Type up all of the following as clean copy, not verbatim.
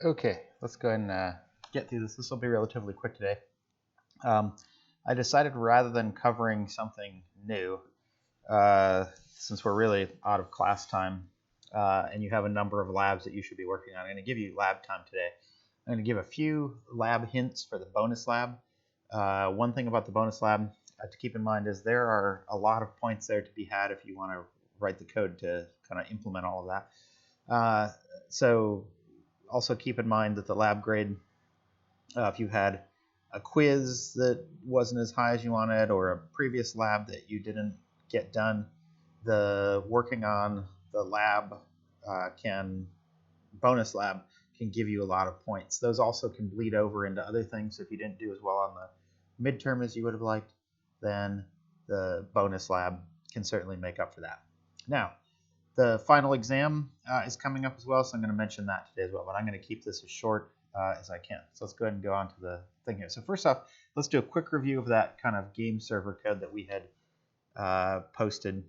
Okay, let's go ahead and get through this. This will be relatively quick today. I decided rather than covering something new, since we're really out of class time and you have a number of labs that you should be working on, I'm going to give you lab time today. I'm going to give a few lab hints for the bonus lab. One thing about the bonus lab to keep in mind is there are a lot of points there to be had if you want to write the code to kind of implement all of that. So also keep in mind that the lab grade, if you had a quiz that wasn't as high as you wanted or a previous lab that you didn't get done, the working on the lab bonus lab can give you a lot of points. Those also can bleed over into other things. So if you didn't do as well on the midterm as you would have liked, then the bonus lab can certainly make up for that. Now, the final exam is coming up as well, so I'm going to mention that today as well, but I'm going to keep this as short as I can. So let's go ahead and go on to the thing here. So first off, let's do a quick review of that kind of game server code that we had posted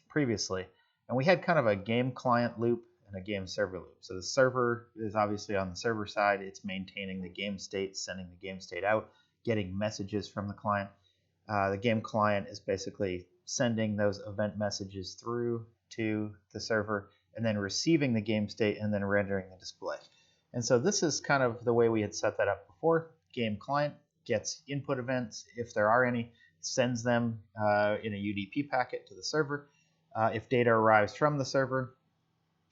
previously. And we had kind of a game client loop and a game server loop. So the server is obviously on the server side. It's maintaining the game state, sending the game state out, getting messages from the client. The game client is basically sending those event messages through to the server and then receiving the game state and then rendering the display. And so this is kind of the way we had set that up before. Game client gets input events, if there are any, sends them in a UDP packet to the server. If data arrives from the server,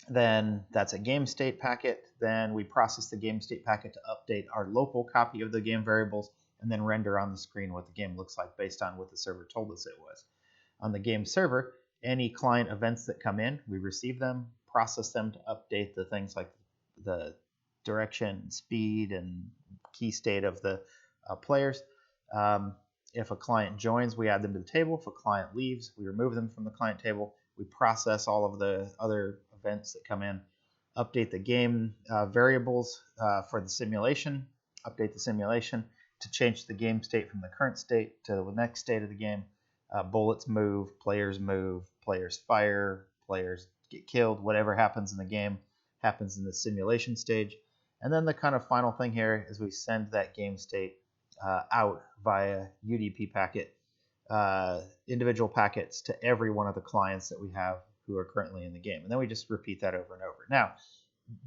then that's a game state packet. Then we process the game state packet to update our local copy of the game variables and then render on the screen what the game looks like based on what the server told us it was. On the game server, any client events that come in, we receive them, process them to update the things like the direction, speed, and key state of the players. If a client joins, we add them to the table. If a client leaves, we remove them from the client table. We process all of the other events that come in, update the game variables for the simulation, update the simulation to change the game state from the current state to the next state of the game. Bullets move, players fire, players get killed, whatever happens in the game happens in the simulation stage. And then the kind of final thing here is we send that game state out via UDP packet, individual packets to every one of the clients that we have who are currently in the game. And then we just repeat that over and over. Now,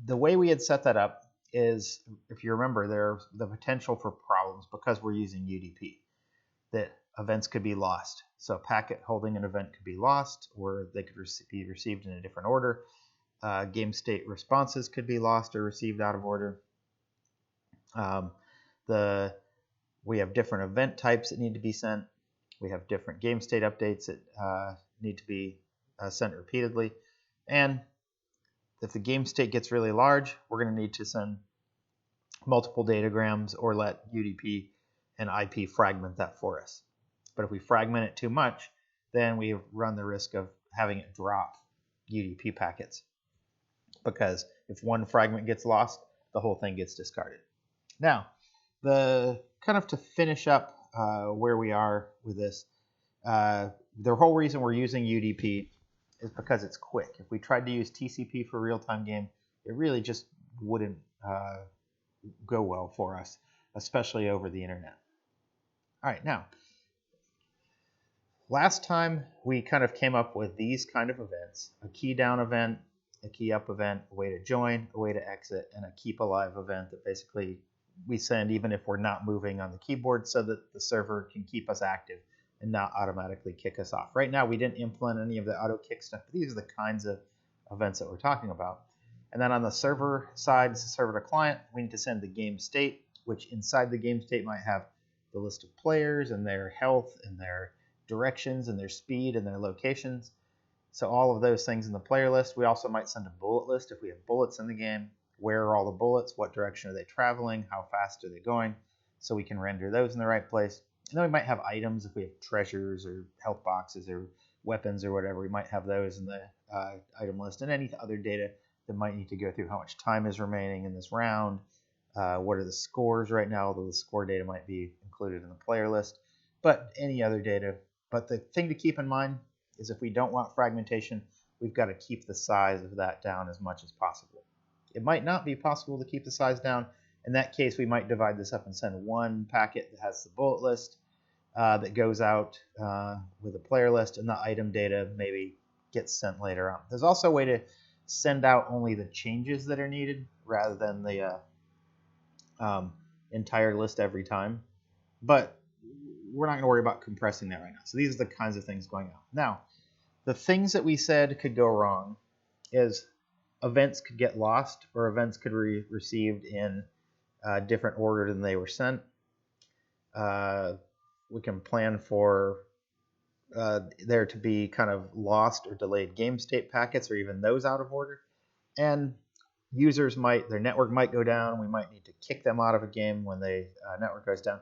the way we had set that up is, if you remember, there's the potential for problems because we're using UDP, that events could be lost. So a packet holding an event could be lost, or they could be received in a different order. Game state responses could be lost or received out of order. We have different event types that need to be sent. We have different game state updates that need to be sent repeatedly. And if the game state gets really large, we're going to need to send multiple datagrams or let UDP and IP fragment that for us. But if we fragment it too much, then we run the risk of having it drop UDP packets, because if one fragment gets lost, the whole thing gets discarded. Now, the kind of to finish up where we are with this, the whole reason we're using UDP is because it's quick. If we tried to use TCP for real-time game, it really just wouldn't go well for us, especially over the internet. All right, now, last time we kind of came up with these kind of events: a key down event, a key up event, a way to join, a way to exit, and a keep alive event that basically we send even if we're not moving on the keyboard so that the server can keep us active and not automatically kick us off. Right now, we didn't implement any of the auto kick stuff, but these are the kinds of events that we're talking about. And then on the server side, server to client, we need to send the game state, which inside the game state might have the list of players and their health and their directions and their speed and their locations. So all of those things in the player list. We also might send a bullet list if we have bullets in the game. Where are all the bullets? What direction are they traveling? How fast are they going? So we can render those in the right place. And then we might have items if we have treasures or health boxes or weapons or whatever. We might have those in the item list, and any other data that might need to go through how much time is remaining in this round. What are the scores right now? Although the score data might be included in the player list, but any other data. But the thing to keep in mind is if we don't want fragmentation, we've got to keep the size of that down as much as possible. It might not be possible to keep the size down. In that case, we might divide this up and send one packet that has the bullet list that goes out with a player list, and the item data maybe gets sent later on. There's also a way to send out only the changes that are needed rather than the entire list every time. But we're not going to worry about compressing that right now. So these are the kinds of things going on. Now, the things that we said could go wrong is events could get lost, or events could be received in different order than they were sent. We can plan for there to be kind of lost or delayed game state packets, or even those out of order. And users their network might go down. We might need to kick them out of a game when the network goes down.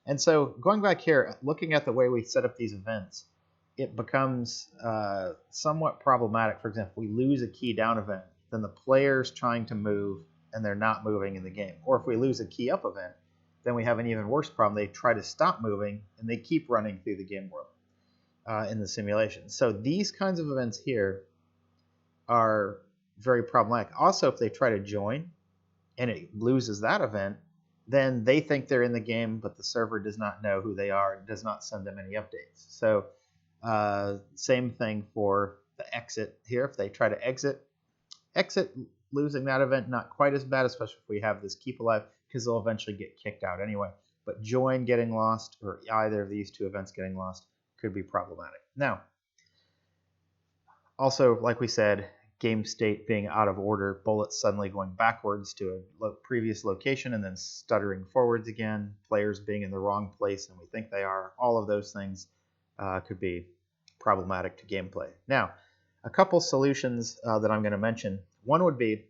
And so going back here, looking at the way we set up these events, it becomes somewhat problematic. For example, if we lose a key down event, then the player's trying to move and they're not moving in the game. Or if we lose a key up event, then we have an even worse problem. They try to stop moving and they keep running through the game world in the simulation. So these kinds of events here are very problematic. Also, if they try to join and it loses that event, then they think they're in the game, but the server does not know who they are and does not send them any updates. So same thing for the exit here. If they try to exit losing that event, not quite as bad, especially if we have this keep alive, because they'll eventually get kicked out anyway. But join getting lost, or either of these two events getting lost, could be problematic. Now, also, like we said, game state being out of order, bullets suddenly going backwards to a previous location and then stuttering forwards again, players being in the wrong place and we think they are, all of those things could be problematic to gameplay. Now, a couple solutions that I'm going to mention. One would be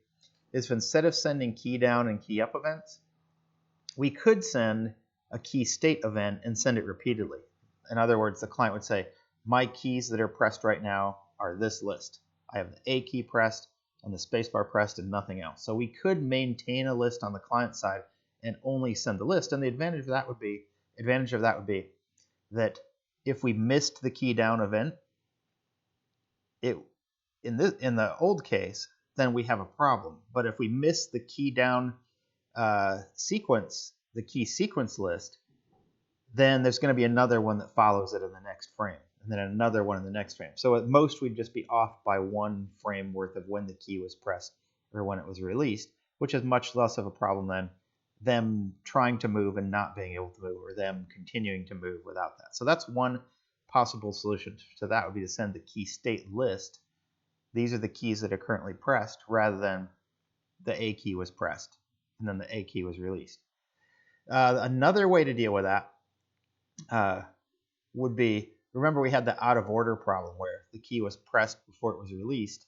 is instead of sending key down and key up events, we could send a key state event and send it repeatedly. In other words, the client would say, my keys that are pressed right now are this list. I have the A key pressed and the spacebar pressed and nothing else. So we could maintain a list on the client side and only send the list. And the advantage of that would be that if we missed the key down event, in the old case, then we have a problem. But if we miss the key down sequence, the key sequence list, then there's going to be another one that follows it in the next frame, and then another one in the next frame. So at most, we'd just be off by one frame worth of when the key was pressed or when it was released, which is much less of a problem than them trying to move and not being able to move, or them continuing to move without that. So that's one possible solution to that, would be to send the key state list. These are the keys that are currently pressed, rather than the A key was pressed and then the A key was released. Another way to deal with that would be, remember we had the out of order problem where the key was pressed before it was released.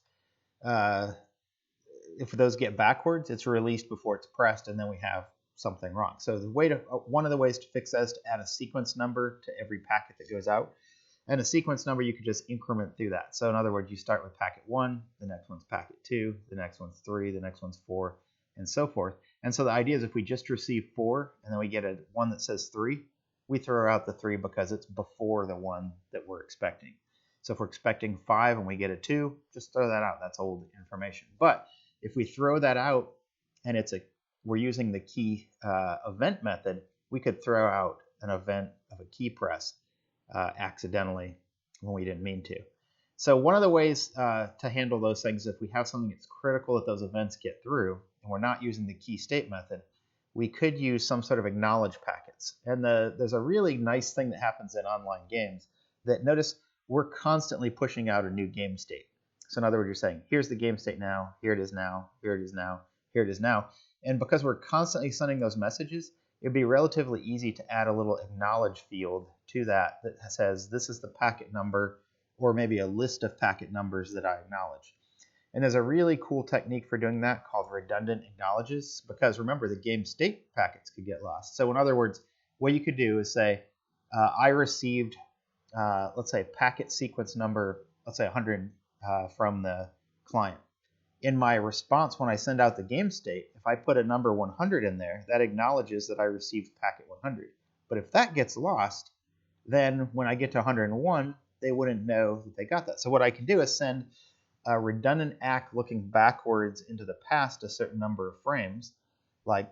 If those get backwards, it's released before it's pressed, and then we have something wrong. So one of the ways to fix that is to add a sequence number to every packet that goes out. And a sequence number, you could just increment through that. So in other words, you start with packet 1, the next one's packet 2, the next one's 3, the next one's 4, and so forth. And so the idea is if we just receive 4 and then we get one that says 3, we throw out the 3 because it's before the one that we're expecting. So if we're expecting 5 and we get a 2, just throw that out. That's old information. But if we throw that out and we're using the key event method, we could throw out an event of a key press accidentally when we didn't mean to. So one of the ways to handle those things, if we have something that's critical that those events get through and we're not using the key state method, we could use some sort of acknowledge packets. And there's a really nice thing that happens in online games that, notice, we're constantly pushing out a new game state. So in other words, you're saying, here's the game state now, here it is now, here it is now, here it is now. And because we're constantly sending those messages, it'd be relatively easy to add a little acknowledge field to that says this is the packet number, or maybe a list of packet numbers that I acknowledge. And there's a really cool technique for doing that called redundant acknowledges, because remember, the game state packets could get lost. So in other words, what you could do is say, I received, let's say, packet sequence number, let's say 100 from the client. In my response, when I send out the game state, if I put a number 100 in there, that acknowledges that I received packet 100. But if that gets lost, then when I get to 101, they wouldn't know that they got that. So what I can do is send a redundant ACK looking backwards into the past a certain number of frames, like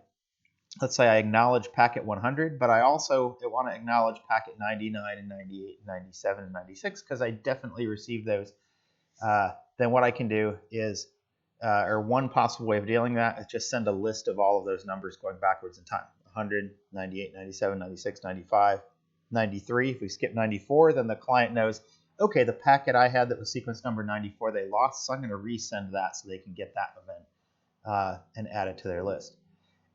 let's say I acknowledge packet 100, but I also want to acknowledge packet 99 and 98 and 97 and 96 because I definitely received those. Then what I can do is, or one possible way of dealing with that is just send a list of all of those numbers going backwards in time. 100, 98, 97, 96, 95, 93. If we skip 94, then the client knows, okay, the packet I had that was sequence number 94 they lost, so I'm going to resend that so they can get that event and add it to their list.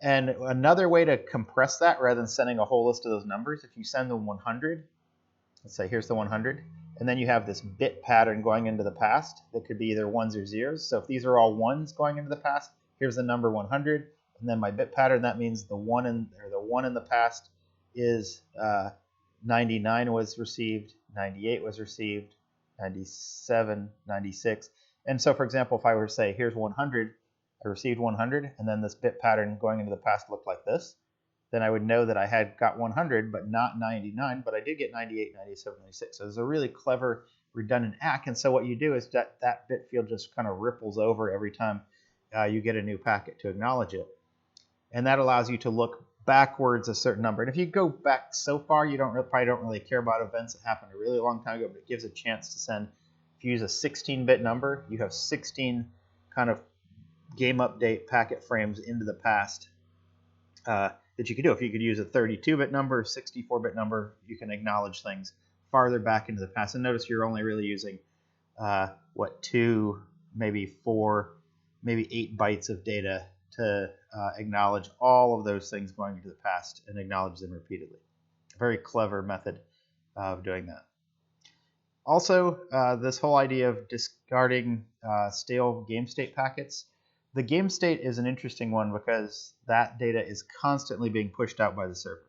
And another way to compress that, rather than sending a whole list of those numbers, if you send them 100, let's say here's the 100, and then you have this bit pattern going into the past that could be either ones or zeros. So if these are all ones going into the past, here's the number 100, and then my bit pattern, that means the one in the past is 99 was received, 98 was received, 97, 96. And so, for example, if I were to say here's 100, I received 100, and then this bit pattern going into the past looked like this, then I would know that I had got 100, but not 99, but I did get 98, 97, 96. So it's a really clever redundant ACK. And so what you do is that bit field just kind of ripples over every time you get a new packet to acknowledge it. And that allows you to look backwards a certain number. And if you go back so far, you probably don't really care about events that happened a really long time ago, but it gives a chance to send. If you use a 16-bit number, you have 16 kind of game update packet frames into the past that you could do. If you could use a 32-bit number, a 64-bit number, you can acknowledge things farther back into the past. And notice you're only really using 2, maybe 4, maybe 8 bytes of data to acknowledge all of those things going into the past and acknowledge them repeatedly. A very clever method of doing that. Also, this whole idea of discarding stale game state packets. The game state is an interesting one because that data is constantly being pushed out by the server.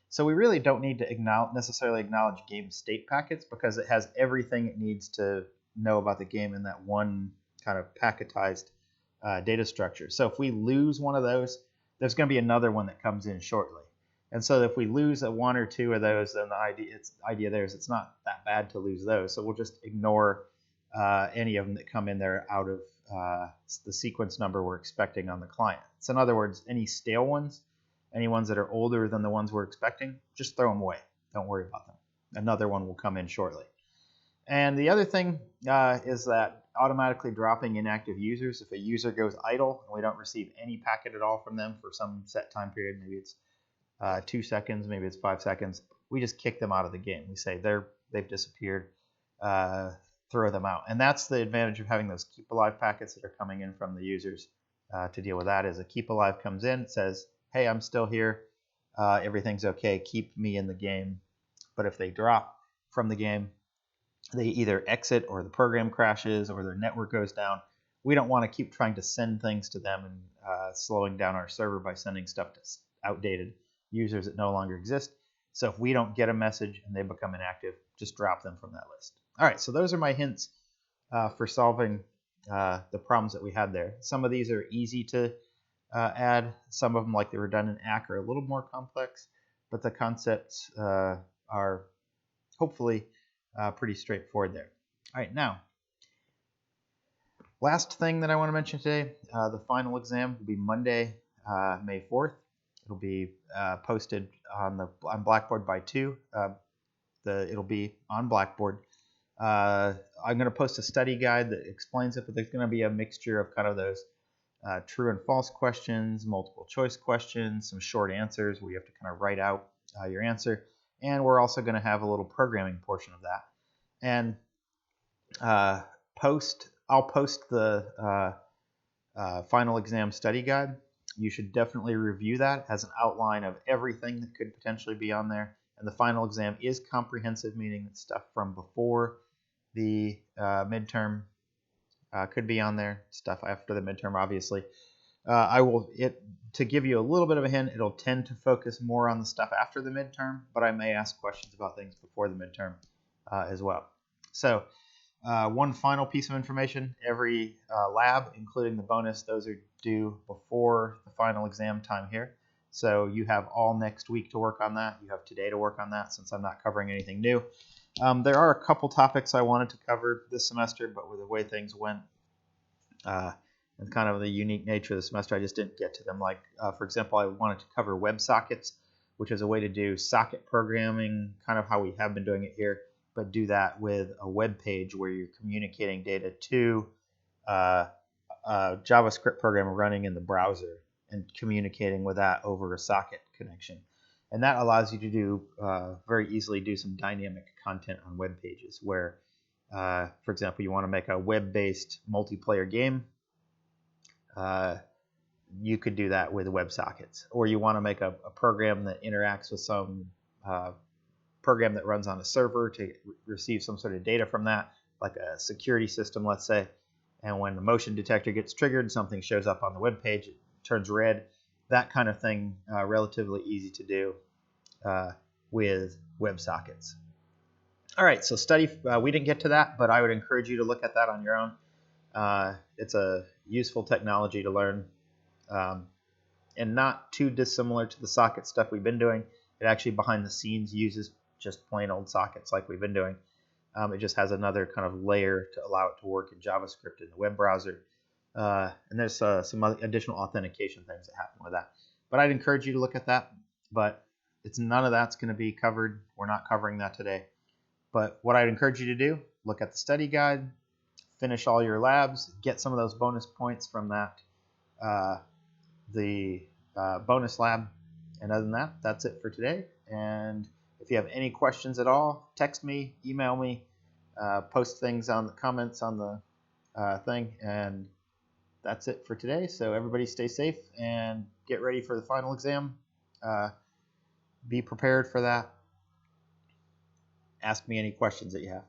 So we really don't need to necessarily acknowledge game state packets because it has everything it needs to know about the game in that one kind of packetized data structure. So if we lose one of those, there's going to be another one that comes in shortly. And so if we lose one or two of those, then the idea there is it's not that bad to lose those. So we'll just ignore any of them that come in there out of the sequence number we're expecting on the client. So in other words, any stale ones, any ones that are older than the ones we're expecting, just throw them away. Don't worry about them. Another one will come in shortly. And the other thing is that automatically dropping inactive users. If a user goes idle and we don't receive any packet at all from them for some set time period, maybe it's 2 seconds, maybe it's 5 seconds, we just kick them out of the game. We say they've disappeared. Throw them out. And that's the advantage of having those keep alive packets that are coming in from the users to deal with that. Is a keep alive comes in, it says, hey, I'm still here, everything's okay, keep me in the game. But if they drop from the game, they either exit or the program crashes or their network goes down. We don't want to keep trying to send things to them and slowing down our server by sending stuff to outdated users that no longer exist. So if we don't get a message and they become inactive, just drop them from that list. All right, so those are my hints for solving the problems that we had there. Some of these are easy to add. Some of them, like the redundant ACK, are a little more complex, but the concepts are hopefully pretty straightforward there. All right, now, last thing that I want to mention today, the final exam will be Monday, May 4th. It'll be posted on Blackboard by 2. It'll be on Blackboard. I'm going to post a study guide that explains it, but there's going to be a mixture of kind of those true and false questions, multiple choice questions, some short answers where you have to kind of write out your answer, and we're also going to have a little programming portion of that. And I'll post the final exam study guide. You should definitely review that. It has an outline of everything that could potentially be on there. And the final exam is comprehensive, meaning that stuff from before the midterm could be on there. Stuff after the midterm, obviously. To give you a little bit of a hint, it'll tend to focus more on the stuff after the midterm, but I may ask questions about things before the midterm as well. So one final piece of information, every lab, including the bonus, those are due before the final exam time here. So you have all next week to work on that. You have today to work on that since I'm not covering anything new. There are a couple topics I wanted to cover this semester, but with the way things went and kind of the unique nature of the semester, I just didn't get to them. Like, for example, I wanted to cover WebSockets, which is a way to do socket programming, kind of how we have been doing it here, but do that with a web page where you're communicating data to a JavaScript program running in the browser and communicating with that over a socket connection. And that allows you to do very easily do some dynamic content on web pages where, for example, you want to make a web-based multiplayer game. You could do that with WebSockets. Or you want to make a program that interacts with some program that runs on a server to receive some sort of data from that, like a security system, let's say. And when the motion detector gets triggered, something shows up on the web page, it turns red. That kind of thing, relatively easy to do with WebSockets. All right, so study, we didn't get to that, but I would encourage you to look at that on your own. It's a useful technology to learn, and not too dissimilar to the socket stuff we've been doing. It actually behind the scenes uses just plain old sockets like we've been doing. It just has another kind of layer to allow it to work in JavaScript in the web browser. And there's some additional authentication things that happen with that. But I'd encourage you to look at that. But none of that's going to be covered. We're not covering that today. But what I'd encourage you to do, look at the study guide, finish all your labs, get some of those bonus points from that, the bonus lab. And other than that, that's it for today. And if you have any questions at all, text me, email me, post things on the comments on the thing. And that's it for today. So everybody stay safe and get ready for the final exam. Be prepared for that. Ask me any questions that you have.